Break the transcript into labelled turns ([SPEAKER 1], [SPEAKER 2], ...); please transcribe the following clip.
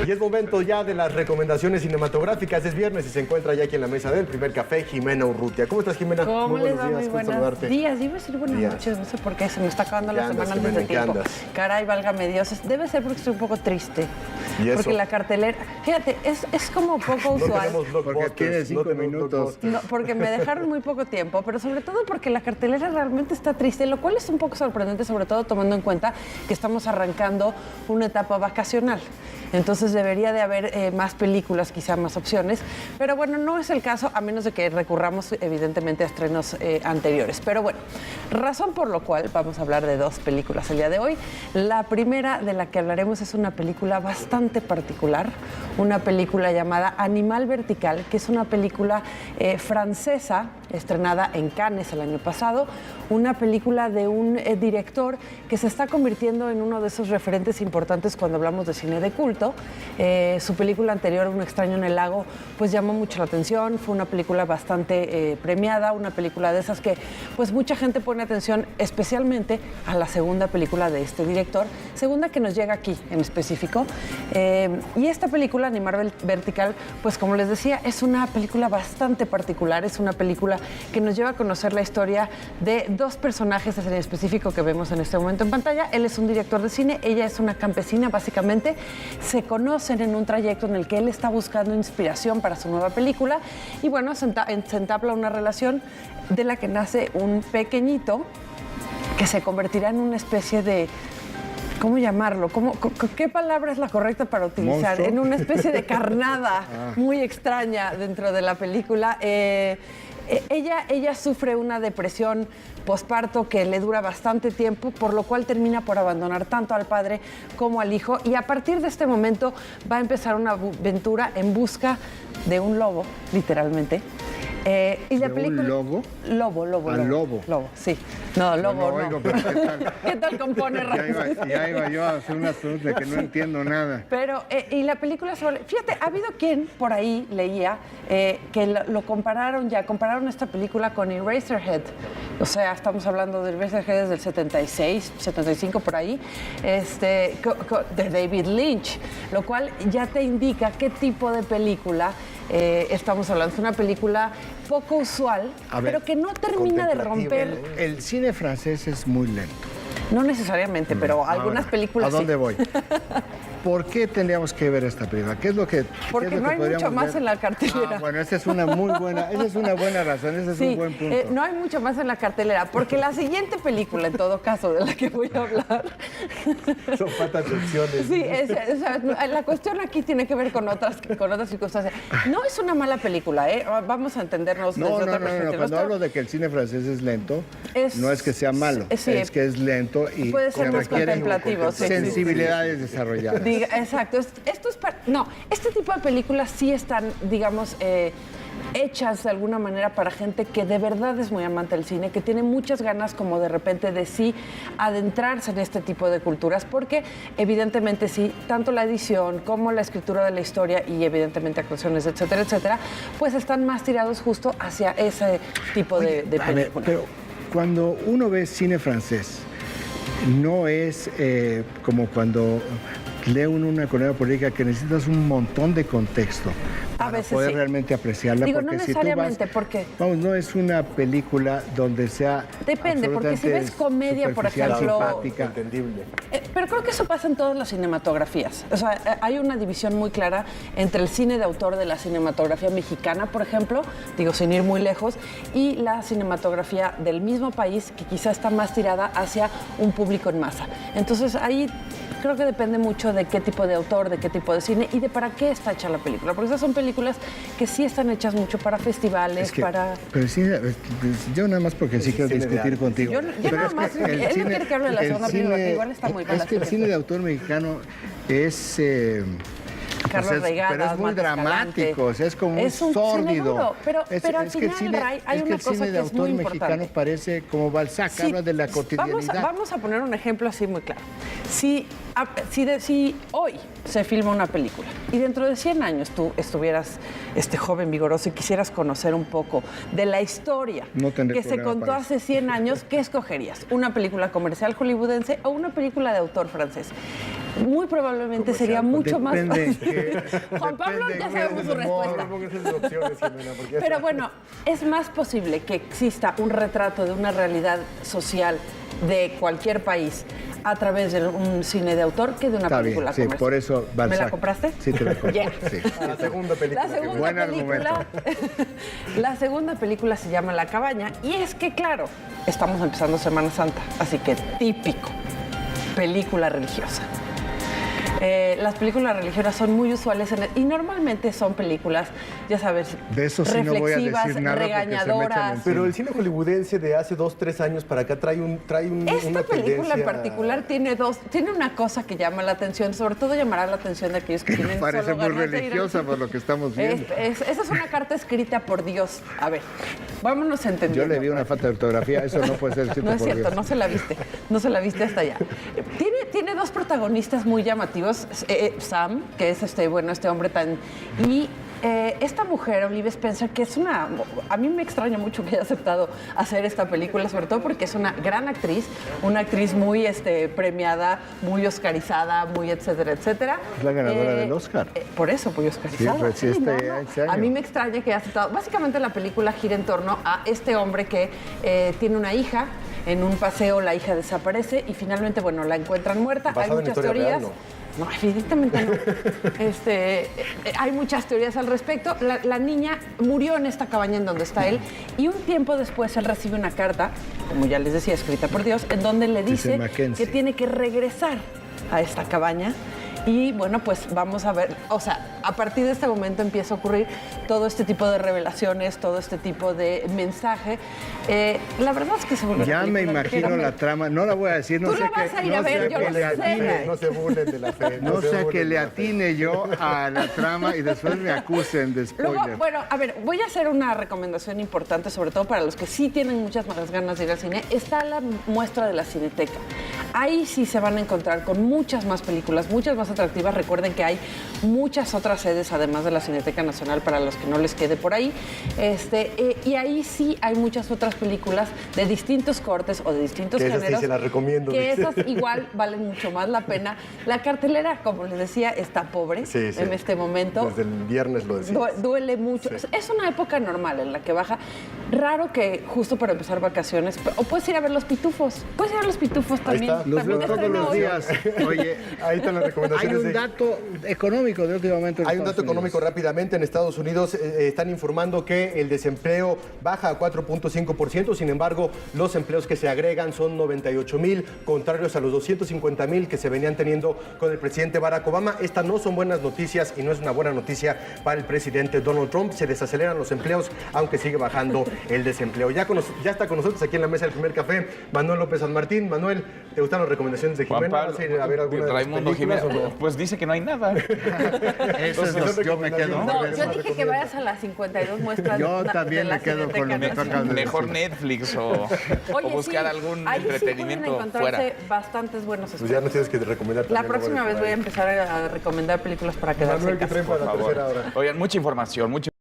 [SPEAKER 1] Y es momento ya de las recomendaciones cinematográficas. Es viernes y se encuentra ya aquí en la mesa del primer café Jimena Urrutia. ¿Cómo estás, Jimena?
[SPEAKER 2] ¿Cómo
[SPEAKER 1] Muy
[SPEAKER 2] les
[SPEAKER 1] buenos
[SPEAKER 2] va?
[SPEAKER 1] días,
[SPEAKER 2] Muy
[SPEAKER 1] gusto
[SPEAKER 2] buenos
[SPEAKER 1] saludarte.
[SPEAKER 2] días. Iba a decir buenas noches, no sé por qué, se me está acabando la semana antes de tiempo. Caray, válgame Dios. Debe ser porque estoy un poco triste.
[SPEAKER 1] ¿Y eso?
[SPEAKER 2] Porque la cartelera, fíjate, es como poco usual.
[SPEAKER 3] Porque tiene 5 minutos.
[SPEAKER 2] No, porque me dejaron muy poco tiempo, pero sobre todo porque la cartelera realmente está triste, lo cual es un poco sorprendente, sobre todo tomando en cuenta que estamos arrancando una etapa vacacional. Entonces debería de haber más películas, quizá más opciones, pero bueno, no es el caso, a menos de que recurramos evidentemente a estrenos anteriores. Pero bueno, razón por lo cual vamos a hablar de dos películas el día de hoy. La primera de la que hablaremos es una película bastante particular, una película llamada Animal Vertical, que es una película francesa, estrenada en Cannes el año pasado, una película de un director que se está convirtiendo en uno de esos referentes importantes cuando hablamos de cine de culto. Su película anterior, Un extraño en el lago, pues llamó mucho la atención, fue una película bastante premiada, una película de esas que pues mucha gente pone atención, especialmente a la segunda película de este director, segunda que nos llega aquí en específico. Y esta película, Animal Vertical, pues como les decía, es una película bastante particular, es una película que nos lleva a conocer la historia de dos personajes en específico que vemos en este momento en pantalla. Él es un director de cine, ella es una campesina, básicamente. Se conocen en un trayecto en el que él está buscando inspiración para su nueva película y bueno, se entabla una relación de la que nace un pequeñito que se convertirá en una especie de... ¿Cómo llamarlo? ¿Qué palabra es la correcta para utilizar?
[SPEAKER 3] ¿Monstruo?
[SPEAKER 2] En una especie de carnada muy extraña dentro de la película. Ella sufre una depresión posparto que le dura bastante tiempo, por lo cual termina por abandonar tanto al padre como al hijo. Y a partir de este momento va a empezar una aventura en busca de un lobo, literalmente. Y la película...
[SPEAKER 3] ¿Un lobo?
[SPEAKER 2] Lobo. Lobo, sí. No, lobo,
[SPEAKER 3] no.
[SPEAKER 2] no.
[SPEAKER 3] Oigo, pero
[SPEAKER 2] ¿Qué tal compone Ramses?
[SPEAKER 3] ya iba yo a hacer unas preguntas que no entiendo nada.
[SPEAKER 2] Pero, y la película sobre... Fíjate, ha habido quien por ahí leía que lo compararon esta película con Eraserhead. O sea, estamos hablando de Eraserhead desde el 76, 75 por ahí, de David Lynch, lo cual ya te indica qué tipo de película estamos hablando. Es una película poco usual, pero que no termina de romper...
[SPEAKER 3] El cine francés es muy lento.
[SPEAKER 2] No necesariamente, pero algunas películas
[SPEAKER 3] ¿A dónde
[SPEAKER 2] sí.
[SPEAKER 3] voy? ¿Por qué tendríamos que ver esta película? ¿Qué es lo que
[SPEAKER 2] Porque no hay mucho más en la cartelera.
[SPEAKER 3] Bueno, esa es una muy buena, razón, ese es un buen punto.
[SPEAKER 2] No hay mucho más en la cartelera, porque la siguiente película, en todo caso, de la que voy a hablar...
[SPEAKER 1] Son faltas de opciones.
[SPEAKER 2] Sí, la cuestión aquí tiene que ver con otras circunstancias. No es una mala película, vamos a entendernos desde otra perspectiva.
[SPEAKER 3] Cuando hablo de que el cine francés es lento, no es que sea malo, es que es lento y
[SPEAKER 2] puede ser más
[SPEAKER 3] requiere
[SPEAKER 2] contemplativo,
[SPEAKER 3] sensibilidades desarrolladas.
[SPEAKER 2] Exacto. Este tipo de películas sí están, digamos, hechas de alguna manera para gente que de verdad es muy amante del cine, que tiene muchas ganas como de repente de sí adentrarse en este tipo de culturas, porque evidentemente sí, tanto la edición como la escritura de la historia y evidentemente actuaciones, etcétera, etcétera, pues están más tirados justo hacia ese tipo de película.
[SPEAKER 3] Pero cuando uno ve cine francés, no es como cuando lee una comedia política que necesitas un montón de contexto para poder realmente apreciarla.
[SPEAKER 2] Digo,
[SPEAKER 3] porque
[SPEAKER 2] no necesariamente,
[SPEAKER 3] si
[SPEAKER 2] porque...
[SPEAKER 3] Vamos, no es una película donde sea...
[SPEAKER 2] Depende, porque si ves comedia, por ejemplo...
[SPEAKER 3] simpática.
[SPEAKER 1] Entendible.
[SPEAKER 2] Pero creo que eso pasa en todas las cinematografías. O sea, hay una división muy clara entre el cine de autor de la cinematografía mexicana, por ejemplo, digo, sin ir muy lejos, y la cinematografía del mismo país, que quizá está más tirada hacia un público en masa. Entonces, ahí creo que depende mucho de qué tipo de autor, de qué tipo de cine y de para qué está hecha la película. Porque esas son películas que sí están hechas mucho para festivales, para...
[SPEAKER 3] Pero sí, yo nada más porque sí quiero discutir contigo.
[SPEAKER 2] Yo nada más, él no quiere que hable de la segunda película, que igual está muy mala.
[SPEAKER 3] Es que el cine de autor mexicano es...
[SPEAKER 2] Carlos Reigada,
[SPEAKER 3] pero es muy dramático, o sea, es como muy sórdido.
[SPEAKER 2] Pero al final, Ray, hay una cosa que es muy importante. El cine de autor mexicano
[SPEAKER 3] parece como Balzac, habla de la cotidianidad.
[SPEAKER 2] Vamos a poner un ejemplo así muy claro. Si hoy se filma una película y dentro de 100 años tú estuvieras joven, vigoroso y quisieras conocer un poco de la historia que se contó hace 100 años, ¿qué escogerías? ¿Una película comercial hollywoodense o una película de autor francés? muy probablemente sería mucho más...
[SPEAKER 3] Depende.
[SPEAKER 2] Juan Pablo, ya sabemos su respuesta.
[SPEAKER 1] No pongas esas opciones, Jimena, porque ya
[SPEAKER 2] Pero
[SPEAKER 1] está.
[SPEAKER 2] bueno, es más posible que exista un retrato de una realidad social de cualquier país a través de un cine de autor que de una
[SPEAKER 3] Está
[SPEAKER 2] película
[SPEAKER 3] bien, sí,
[SPEAKER 2] comercial.
[SPEAKER 3] por eso Balzac.
[SPEAKER 2] ¿Me la compraste?
[SPEAKER 3] Sí, te la compré.
[SPEAKER 2] Yeah.
[SPEAKER 3] Sí.
[SPEAKER 1] La segunda película.
[SPEAKER 2] La segunda
[SPEAKER 3] Buen
[SPEAKER 2] película, la segunda película se llama La Cabaña y es que, claro, estamos empezando Semana Santa, así que típico, película religiosa. Las películas religiosas son muy usuales y normalmente son películas, ya sabes,
[SPEAKER 3] De eso sí no voy a decir
[SPEAKER 2] reflexivas,
[SPEAKER 3] nada porque se me echan
[SPEAKER 2] regañadoras.
[SPEAKER 3] encima.
[SPEAKER 1] Pero el cine hollywoodense de hace 2, 3 años para acá trae una
[SPEAKER 2] Esta película en
[SPEAKER 1] tendencia-
[SPEAKER 2] particular tiene una cosa que llama la atención, sobre todo llamará la atención de aquellos que tienen
[SPEAKER 3] Parece
[SPEAKER 2] solo
[SPEAKER 3] muy
[SPEAKER 2] ganas de ir al
[SPEAKER 3] religiosa
[SPEAKER 2] cine.
[SPEAKER 3] por lo que estamos viendo.
[SPEAKER 2] Esa es una carta escrita por Dios. A ver, vámonos entendiendo.
[SPEAKER 3] Yo le vi una falta de ortografía, eso no puede ser escrito
[SPEAKER 2] No es
[SPEAKER 3] por
[SPEAKER 2] cierto,
[SPEAKER 3] Dios.
[SPEAKER 2] no se la viste hasta allá. Tiene dos protagonistas muy llamativos, Sam, que es este hombre tan... Y esta mujer, Olivia Spencer, que es una... A mí me extraña mucho que haya aceptado hacer esta película, sobre todo porque es una gran actriz, una actriz muy
[SPEAKER 3] premiada,
[SPEAKER 2] muy oscarizada, muy etcétera, etcétera.
[SPEAKER 3] Es la ganadora del Oscar.
[SPEAKER 2] Por eso, muy oscarizada.
[SPEAKER 3] Sí, pues, sí, este año.
[SPEAKER 2] A mí me extraña que haya aceptado. Básicamente la película gira en torno a este hombre que tiene una hija. En un paseo la hija desaparece y finalmente, bueno, la encuentran muerta.
[SPEAKER 1] Basado
[SPEAKER 2] Hay
[SPEAKER 1] en
[SPEAKER 2] muchas
[SPEAKER 1] historia
[SPEAKER 2] teorías.
[SPEAKER 1] real,
[SPEAKER 2] No, evidentemente no. Hay muchas teorías al respecto. La niña murió en esta cabaña en donde está él y un tiempo después él recibe una carta, como ya les decía, escrita por Dios, en donde le dice
[SPEAKER 3] Mackenzie.
[SPEAKER 2] que tiene que regresar a esta cabaña. Y bueno, pues vamos a ver, o sea, a partir de este momento empieza a ocurrir todo este tipo de revelaciones, todo este tipo de mensaje. La verdad es que se vuelve
[SPEAKER 3] Ya
[SPEAKER 2] una
[SPEAKER 3] me
[SPEAKER 2] película
[SPEAKER 3] imagino
[SPEAKER 2] que-
[SPEAKER 3] la trama, no la voy a decir, no
[SPEAKER 2] Tú
[SPEAKER 3] sé
[SPEAKER 2] la vas a ir a ver, yo lo
[SPEAKER 3] le
[SPEAKER 2] sé.
[SPEAKER 3] atine,
[SPEAKER 1] No se burlen de la fe.
[SPEAKER 3] no
[SPEAKER 1] se
[SPEAKER 3] sé
[SPEAKER 1] burlen
[SPEAKER 3] que
[SPEAKER 1] de
[SPEAKER 3] le
[SPEAKER 1] la fe.
[SPEAKER 3] atine yo a la trama y después me acusen de
[SPEAKER 2] Luego,
[SPEAKER 3] spoiler.
[SPEAKER 2] bueno, a ver, voy a hacer una recomendación importante, sobre todo para los que sí tienen muchas más ganas de ir al cine. Está la muestra de la Cineteca. Ahí sí se van a encontrar con muchas más películas, muchas más atractivas. Recuerden que hay muchas otras sedes, además de la Cineteca Nacional, para los que no les quede por ahí. Y ahí sí hay muchas otras películas de distintos cortes o de distintos
[SPEAKER 1] Que esas sí
[SPEAKER 2] géneros.
[SPEAKER 1] se las recomiendo,
[SPEAKER 2] Que
[SPEAKER 1] dice.
[SPEAKER 2] esas igual valen mucho más la pena. La cartelera, como les decía, está pobre
[SPEAKER 1] Sí, sí.
[SPEAKER 2] en este momento.
[SPEAKER 1] Desde el viernes lo decía.
[SPEAKER 2] Duele mucho.
[SPEAKER 1] Sí.
[SPEAKER 2] Es una época normal en la que baja. Raro que justo para empezar vacaciones. O puedes ir a ver los pitufos. Puedes ir a ver los pitufos
[SPEAKER 1] Ahí
[SPEAKER 2] también.
[SPEAKER 1] está.
[SPEAKER 3] Los veo
[SPEAKER 2] También
[SPEAKER 3] todos
[SPEAKER 2] estrena
[SPEAKER 3] los
[SPEAKER 2] hoy.
[SPEAKER 3] días. Oye,
[SPEAKER 1] Ahí están las
[SPEAKER 3] hay
[SPEAKER 1] recomendaciones.
[SPEAKER 3] un dato económico de últimamente. en
[SPEAKER 1] Hay un dato
[SPEAKER 3] Estados
[SPEAKER 1] económico
[SPEAKER 3] Unidos.
[SPEAKER 1] rápidamente. En Estados Unidos están informando que el desempleo baja a 4.5%. Sin embargo, los empleos que se agregan son 98,000, contrarios a los 250,000 que se venían teniendo con el presidente Barack Obama. Estas no son buenas noticias y no es una buena noticia para el presidente Donald Trump. Se desaceleran los empleos, aunque sigue bajando el desempleo. Ya está con nosotros aquí en la mesa del primer café Manuel López San Martín. Manuel, ¿te gustan las recomendaciones de
[SPEAKER 4] Juan
[SPEAKER 1] Jimena?
[SPEAKER 4] Pablo,
[SPEAKER 1] ¿Vas a ir a ver alguna de las
[SPEAKER 4] Raimundo
[SPEAKER 1] películas
[SPEAKER 4] Jiménez,
[SPEAKER 1] o no?
[SPEAKER 4] pues dice que no hay nada.
[SPEAKER 3] Eso es
[SPEAKER 1] Son
[SPEAKER 3] lo que yo me quedo.
[SPEAKER 1] recomendaciones.
[SPEAKER 2] No,
[SPEAKER 1] Eso
[SPEAKER 2] yo
[SPEAKER 1] no
[SPEAKER 2] dije que
[SPEAKER 1] recomiendo.
[SPEAKER 2] vayas a las 52 muestras
[SPEAKER 3] Yo
[SPEAKER 2] de
[SPEAKER 3] también
[SPEAKER 2] la
[SPEAKER 3] me quedo con lo
[SPEAKER 2] Cineteca
[SPEAKER 3] que tú
[SPEAKER 2] Nacional.
[SPEAKER 3] acabas de
[SPEAKER 4] Mejor
[SPEAKER 3] decir.
[SPEAKER 4] Netflix o
[SPEAKER 2] Oye,
[SPEAKER 4] buscar
[SPEAKER 2] sí,
[SPEAKER 4] algún
[SPEAKER 2] ahí sí
[SPEAKER 4] entretenimiento
[SPEAKER 2] pueden encontrarse
[SPEAKER 4] fuera.
[SPEAKER 2] bastantes buenos
[SPEAKER 1] Pues ya nos tienes que recomendar
[SPEAKER 2] La
[SPEAKER 1] también,
[SPEAKER 2] próxima
[SPEAKER 1] Robert,
[SPEAKER 2] vez
[SPEAKER 1] por
[SPEAKER 2] voy a
[SPEAKER 1] ahí.
[SPEAKER 2] empezar a recomendar películas para quedarse
[SPEAKER 1] Manuel,
[SPEAKER 2] en
[SPEAKER 1] ¿qué
[SPEAKER 2] casa.
[SPEAKER 1] traen para
[SPEAKER 4] Por
[SPEAKER 1] la tercera
[SPEAKER 4] favor.
[SPEAKER 1] hora?
[SPEAKER 4] Oigan, mucha información, mucha